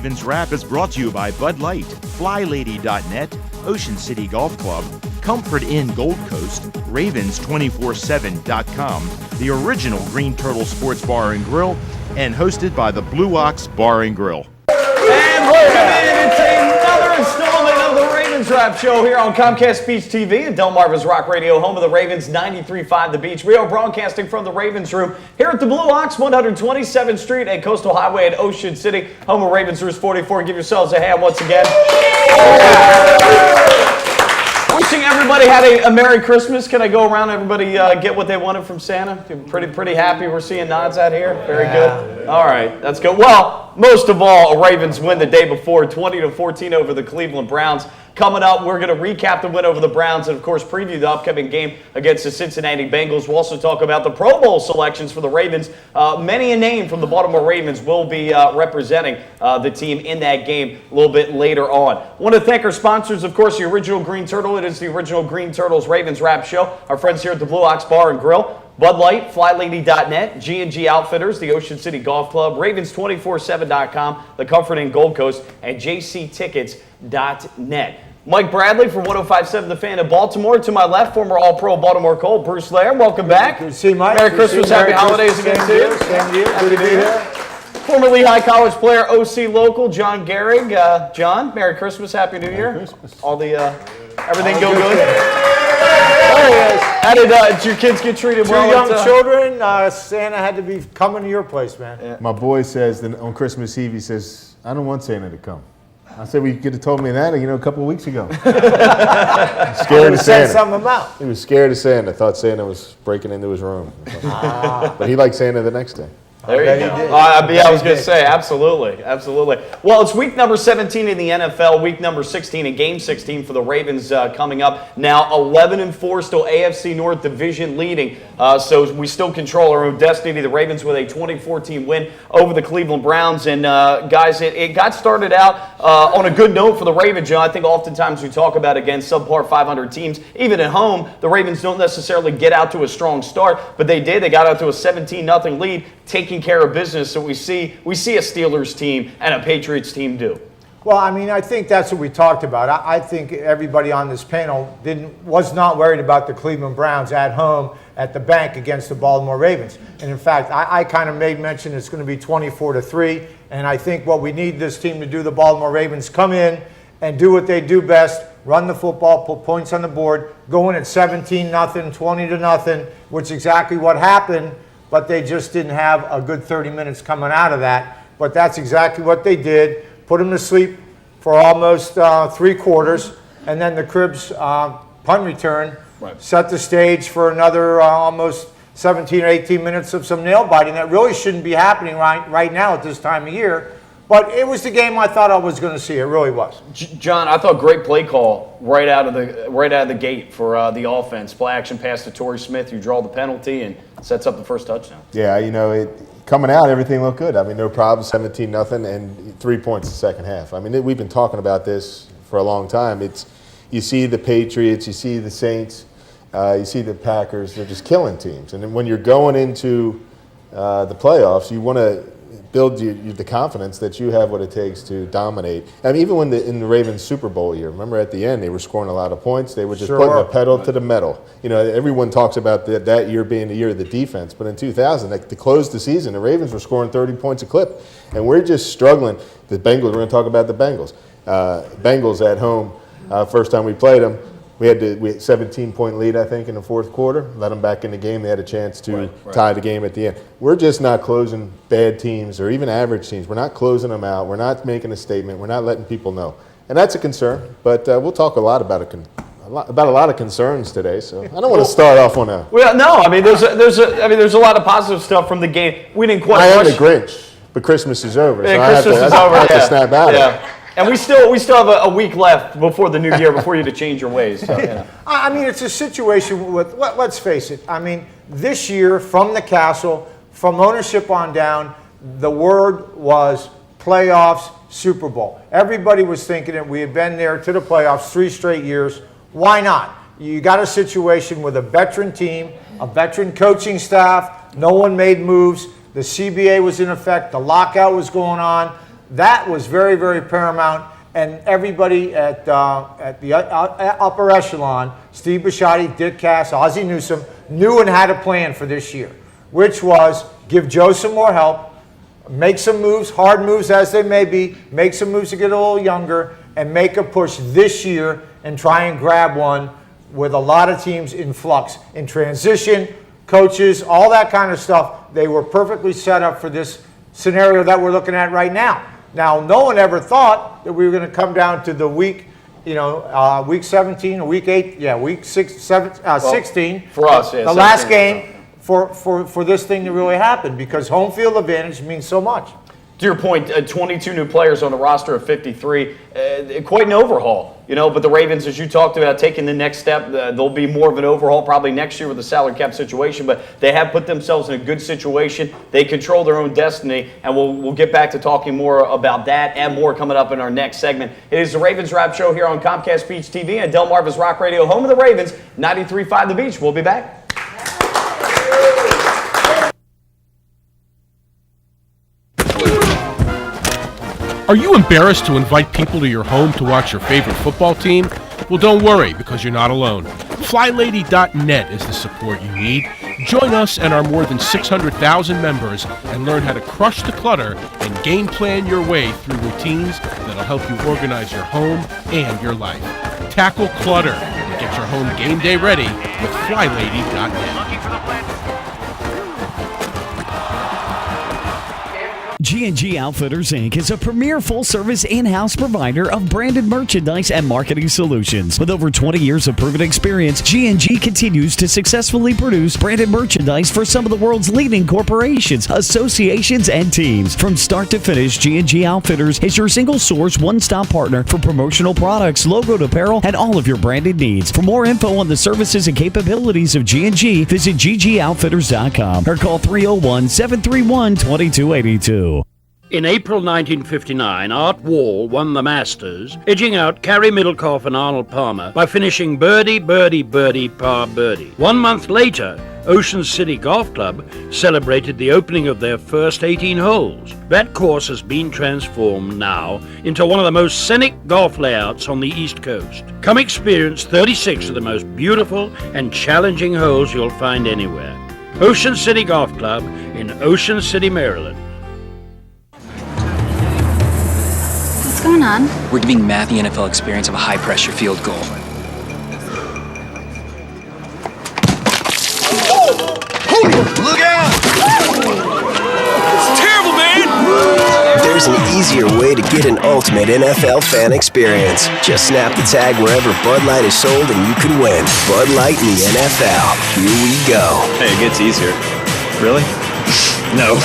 Ravens Wrap is brought to you by Bud Light, FlyLady.net, Ocean City Golf Club, Comfort Inn Gold Coast, Ravens247.com, the original Green Turtle Sports Bar and Grill, and hosted by the Blue Ox Bar and Grill. And welcome in to another installment of the Ravens Wrap Show here on Comcast Beach TV and Delmarva's Rock Radio, home of the Ravens, 93.5 The Beach. We are broadcasting from the Ravens Room here at the Blue Ox, 127th Street and Coastal Highway at Ocean City, home of Ravens Roost 44. Give yourselves a hand once again. Wishing everybody had a Merry Christmas. Can I go around, everybody get what they wanted from Santa? Pretty happy we're seeing nods out here. Very good. All right, that's good. Well, most of all, Ravens win the day before, 20-14 over the Cleveland Browns. Coming up, we're going to recap the win over the Browns and, of course, preview the upcoming game against the Cincinnati Bengals. We'll also talk about the Pro Bowl selections for the Ravens. Many a name from the Baltimore Ravens will be representing the team in that game a little bit later on. I want to thank our sponsors, of course, the Original Green Turtle. It is the Original Green Turtles Ravens Wrap Show. Our friends here at the Blue Ox Bar and Grill. Bud Light, FlyLady.net, G&G Outfitters, the Ocean City Golf Club, Ravens247.com, the Comfort Inn Gold Coast, and JCTickets.net. Mike Bradley from 105.7 The Fan of Baltimore. To my left, former All-Pro Baltimore Colt, Bruce Lair. Welcome back. Good to see you, Mike. Merry Christmas, Happy Holidays again to you. Same to you. Good to be here. Former Lehigh College player, OC local, John Gehrig. John, Merry Christmas, Happy New Year. Christmas. All the everything go good? There he is. How did your kids get treated well? Two young children. Santa had to be coming to your place, man. Yeah. My boy says that on Christmas Eve, he says, I don't want Santa to come. I said, well, you could have told me that, a couple of weeks ago. Scared of Santa. Something about. He was scared of Santa. Thought Santa was breaking into his room. But he liked Santa the next day. There you go. I was going to say, absolutely. Well, it's week number 17 in the NFL, week number 16 and game 16 for the Ravens coming up. Now 11-4, still AFC North division leading. So we still control our own destiny. The Ravens with a 2014 win over the Cleveland Browns. And guys, it got started out on a good note for the Ravens. John, I think oftentimes we talk about against subpar 500 teams. Even at home, the Ravens don't necessarily get out to a strong start, but they did. They got out to a 17-0 lead, taking care of business. So we see a Steelers team and a Patriots team do. Well, I think that's what we talked about. I think everybody on this panel was not worried about the Cleveland Browns at home at the bank against the Baltimore Ravens. And in fact, I kind of made mention it's going to be 24-3. And I think what we need this team to do, the Baltimore Ravens, come in and do what they do best, run the football, put points on the board, go in at 17-0, 20-0, which is exactly what happened. But they just didn't have a good 30 minutes coming out of that. But that's exactly what they did. Put them to sleep for almost 3 quarters. And then the Cribbs punt return set the stage for another almost 17 or 18 minutes of some nail biting that really shouldn't be happening right now at this time of year. But it was the game I thought I was going to see. It really was. John, I thought great play call right out of the gate for the offense. Play action pass to Torrey Smith. You draw the penalty and sets up the first touchdown. Yeah, coming out, everything looked good. No problem, 17-0 and 3 points in the second half. We've been talking about this for a long time. You see the Patriots, you see the Saints, you see the Packers. They're just killing teams. And then when you're going into the playoffs, you want to build the confidence that you have what it takes to dominate. Even when in the Ravens Super Bowl year, remember at the end they were scoring a lot of points. They were just putting the pedal to the metal. Everyone talks about that year being the year of the defense, but in 2000, to close the season, the Ravens were scoring 30 points a clip, and we're just struggling. The Bengals. We're going to talk about the Bengals. Bengals at home. First time we played them. We had 17-point lead, I think, in the fourth quarter. Let them back in the game. They had a chance to tie the game at the end. We're just not closing bad teams or even average teams. We're not closing them out. We're not making a statement. We're not letting people know. And that's a concern. But we'll talk a lot about a lot of concerns today. So I don't want to start off on a. Well, no. There's a lot of positive stuff from the game. We didn't quite. I am the Grinch, but Christmas is over. Yeah, so Christmas is over. I have to snap out of it. And we still have a week left before the new year, before you to change your ways. So, it's a situation with, let's face it, this year from the castle, from ownership on down, the word was playoffs, Super Bowl. Everybody was thinking it. We had been there to the playoffs 3 straight years. Why not? You got a situation with a veteran team, a veteran coaching staff. No one made moves. The CBA was in effect. The lockout was going on. That was very, very paramount. And everybody at the upper echelon, Steve Bisciotti, Dick Cass, Ozzie Newsome, knew and had a plan for this year, which was give Joe some more help, make some moves, hard moves as they may be, make some moves to get a little younger, and make a push this year and try and grab one with a lot of teams in flux, in transition, coaches, all that kind of stuff. They were perfectly set up for this scenario that we're looking at right now. Now, no one ever thought that we were going to come down to the week, week 17 or week 8, week 16. For us, yeah. The last game for this thing to really happen, because home field advantage means so much. To your point, 22 new players on the roster of 53, quite an overhaul, but the Ravens, as you talked about, taking the next step, there'll be more of an overhaul probably next year with the salary cap situation, but they have put themselves in a good situation. They control their own destiny, and we'll get back to talking more about that and more coming up in our next segment. It is the Ravens Wrap Show here on Comcast Beach TV and Delmarva's Rock Radio, home of the Ravens, 93.5 The Beach. We'll be back. Are you embarrassed to invite people to your home to watch your favorite football team? Well, don't worry, because you're not alone. FlyLady.net is the support you need. Join us and our more than 600,000 members and learn how to crush the clutter and game plan your way through routines that'll help you organize your home and your life. Tackle clutter and get your home game day ready with FlyLady.net. G&G Outfitters, Inc. is a premier full-service in-house provider of branded merchandise and marketing solutions. With over 20 years of proven experience, G&G continues to successfully produce branded merchandise for some of the world's leading corporations, associations, and teams. From start to finish, G&G Outfitters is your single-source, one-stop partner for promotional products, logoed apparel, and all of your branded needs. For more info on the services and capabilities of G&G, visit ggoutfitters.com or call 301-731-2282. In April 1959, Art Wall won the Masters, edging out Carey Middlecoff and Arnold Palmer by finishing birdie, birdie, birdie, par birdie. 1 month later, Ocean City Golf Club celebrated the opening of their first 18 holes. That course has been transformed now into one of the most scenic golf layouts on the East Coast. Come experience 36 of the most beautiful and challenging holes you'll find anywhere. Ocean City Golf Club in Ocean City, Maryland. What's going on? We're giving Matt the NFL experience of a high-pressure field goal. Look out! It's terrible, man! There's an easier way to get an ultimate NFL fan experience. Just snap the tag wherever Bud Light is sold and you can win. Bud Light in the NFL. Here we go. Hey, it gets easier. Really? No.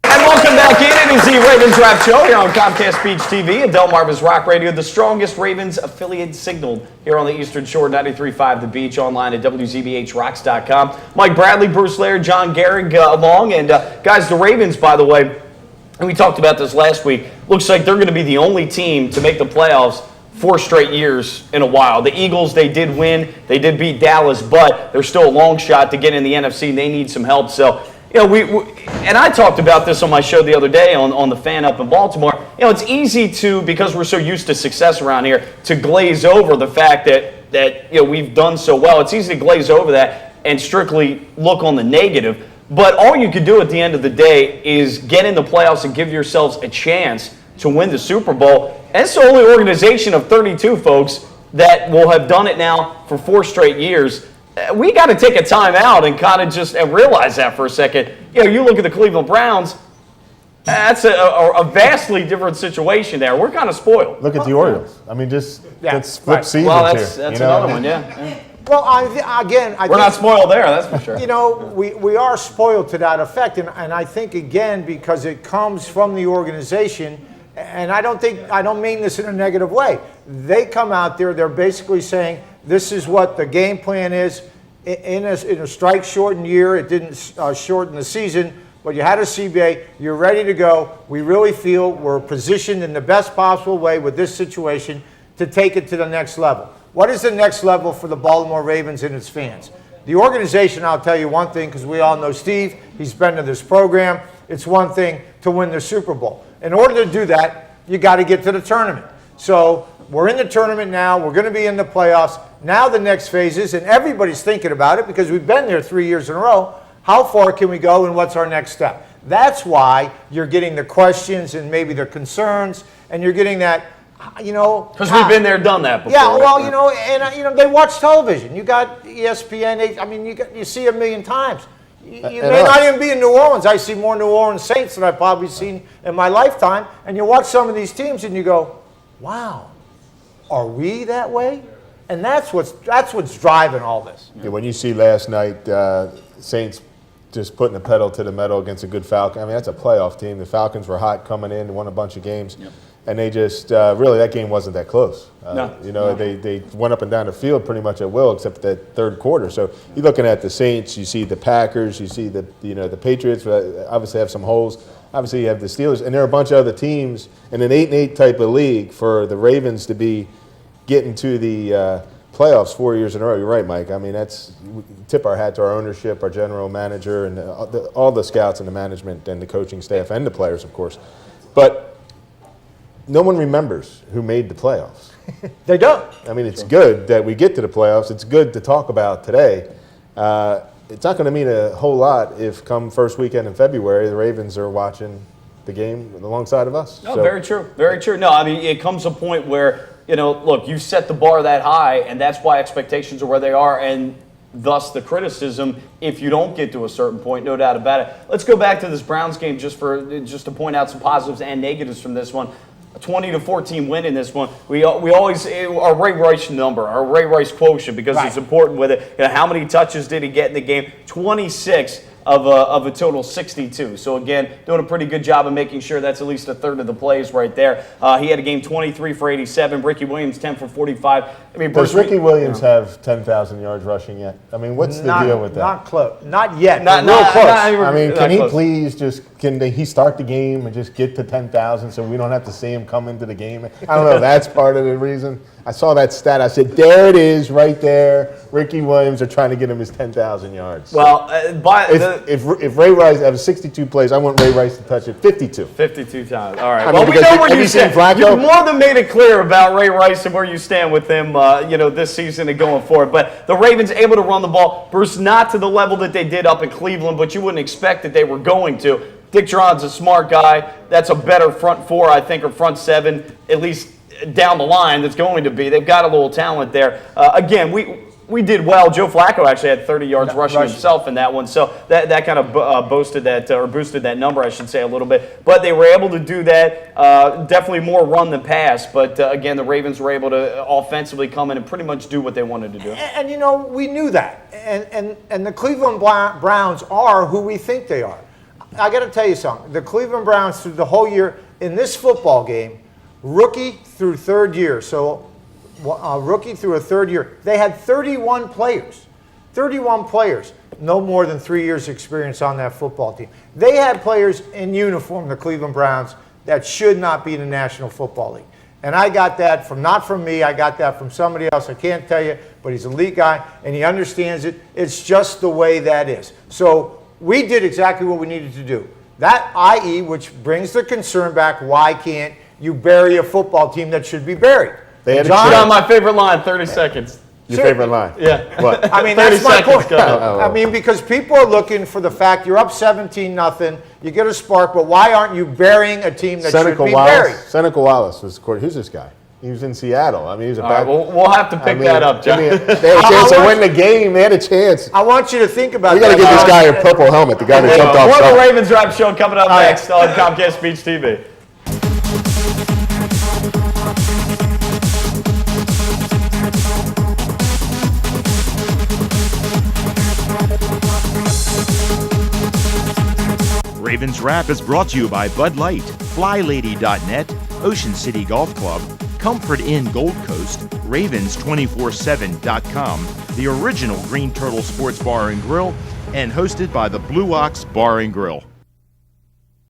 Welcome back in. It is the Ravens Wrap Show here on Comcast Beach TV and Delmarva's Rock Radio, the strongest Ravens affiliate signal here on the Eastern Shore, 93.5 The Beach, online at WZBHRocks.com. Mike Bradley, Bruce Laird, John Gehrig along. And guys, the Ravens, by the way, and we talked about this last week, looks like they're going to be the only team to make the playoffs 4 straight years in a while. The Eagles, they did win. They did beat Dallas, but they're still a long shot to get in the NFC. They need some help. So, we and I talked about this on my show the other day on the Fan Up in Baltimore. It's easy to, because we're so used to success around here, to glaze over the fact that we've done so well. It's easy to glaze over that and strictly look on the negative. But all you can do at the end of the day is get in the playoffs and give yourselves a chance to win the Super Bowl. And it's the only organization of 32, folks, that will have done it now for 4 straight years. We got to take a time out and kind of just realize that for a second. You look at the Cleveland Browns, that's a vastly different situation there. We're kind of spoiled. Look at the Orioles. I mean, let's flip seasons well, here. that's another one, yeah. Well, I we're not spoiled there, that's for sure. We are spoiled to that effect, and I think, again, because it comes from the organization, and I don't mean this in a negative way. They come out there, they're basically saying, this is what the game plan is. In a strike-shortened year, it didn't shorten the season, but you had a CBA, you're ready to go. We really feel we're positioned in the best possible way with this situation to take it to the next level. What is the next level for the Baltimore Ravens and its fans? The organization, I'll tell you one thing, because we all know Steve, he's been to this program. It's one thing to win the Super Bowl. In order to do that, you got to get to the tournament. So we're in the tournament now. We're going to be in the playoffs. Now the next phase is, and everybody's thinking about it because we've been there 3 years in a row, how far can we go and what's our next step? That's why you're getting the questions and maybe the concerns, and you're getting that, because we've been there, done that before. Yeah, well, and they watch television. You got ESPN. You see a million times. You may not even be in New Orleans. I see more New Orleans Saints than I've probably seen in my lifetime. And you watch some of these teams and you go, wow, are we that way? And that's what's driving all this. Yeah, when you see last night, Saints just putting the pedal to the metal against a good Falcon. I mean, that's a playoff team. The Falcons were hot coming in, won a bunch of games. Yep. And they just, really, that game wasn't that close. They went up and down the field pretty much at will, except that third quarter. So you're looking at the Saints, you see the Packers, you see the Patriots obviously have some holes. Obviously you have the Steelers, and there are a bunch of other teams in an 8-8 type of league. For the Ravens to be getting to the playoffs 4 years in a row. You're right, Mike. I mean, we tip our hat to our ownership, our general manager, and all the scouts and the management and the coaching staff and the players, of course. But no one remembers who made the playoffs. They don't. I mean, it's good that we get to the playoffs. It's good to talk about today. It's not going to mean a whole lot if come first weekend in February, the Ravens are watching the game alongside of us. No, very true. Very true. No, I mean, it comes a point where, look, you set the bar that high, and that's why expectations are where they are, and thus the criticism if you don't get to a certain point, no doubt about it. Let's go back to this Browns game just to point out some positives and negatives from this one. A 20-14 win in this one. We always, our Ray Rice number, our Ray Rice quotient, because it's important with it. How many touches did he get in the game? 26 of a total 62. So again, doing a pretty good job of making sure that's at least a third of the plays right there. He had a game 23 for 87. Ricky Williams 10 for 45. I mean, does Ricky Williams have 10,000 yards rushing yet? I mean, what's the deal with that? Not close. Not yet. Not close. I mean, can he please can he start the game and just get to 10,000 so we don't have to see him come into the game? I don't know if that's part of the reason. I saw that stat. I said, there it is right there. Ricky Williams are trying to get him his 10,000 yards. Well, if Ray Rice has 62 plays, I want Ray Rice to touch it 52. 52 times. All right. Well, we know where you stand. You've more than made it clear about Ray Rice and where you stand with him, this season and going forward. But the Ravens able to run the ball. Bruce, not to the level that they did up in Cleveland, but you wouldn't expect that they were going to. Dick Geron's a smart guy. That's a better front four, I think, or front seven, at least down the line, that's going to be. They've got a little talent there. Again, we did well. Joe Flacco actually had 30 yards rushing himself in that one, so that kind of boosted that number, I should say, a little bit. But they were able to do that. Definitely more run than pass. But again, the Ravens were able to offensively come in and pretty much do what they wanted to do. And we knew that. And the Cleveland Browns are who we think they are. I got to tell you something. The Cleveland Browns through the whole year in this football game, rookie through third year. So rookie through a third year. They had 31 players. 31 players. No more than 3 years experience on that football team. They had players in uniform, the Cleveland Browns, that should not be in the National Football League. And I got that not from me. I got that from somebody else. I can't tell you, but he's a elite guy, and he understands it. It's just the way that is. So we did exactly what we needed to do. That, i.e., which brings the concern back, why can't you bury a football team that should be buried? John, my favorite line, 30 seconds. Your favorite line? Yeah. What? I mean, that's my point. I mean, because people are looking for the fact you're up 17-0, you get a spark, but why aren't you burying a team that should be buried? Seneca Wallace was who's this guy? He was in Seattle. I mean, he was a bad. We'll have to pick that up, John. They had a chance to win the game. They had a chance. I want you to think about that. We got to get this guy a purple helmet. The guy that jumped off. More of the Ravens Drive Show coming up next on Comcast Beach TV. Ravens Wrap is brought to you by Bud Light, FlyLady.net, Ocean City Golf Club, Comfort Inn Gold Coast, Ravens247.com, the original Green Turtle Sports Bar and Grill, and hosted by the Blue Ox Bar and Grill.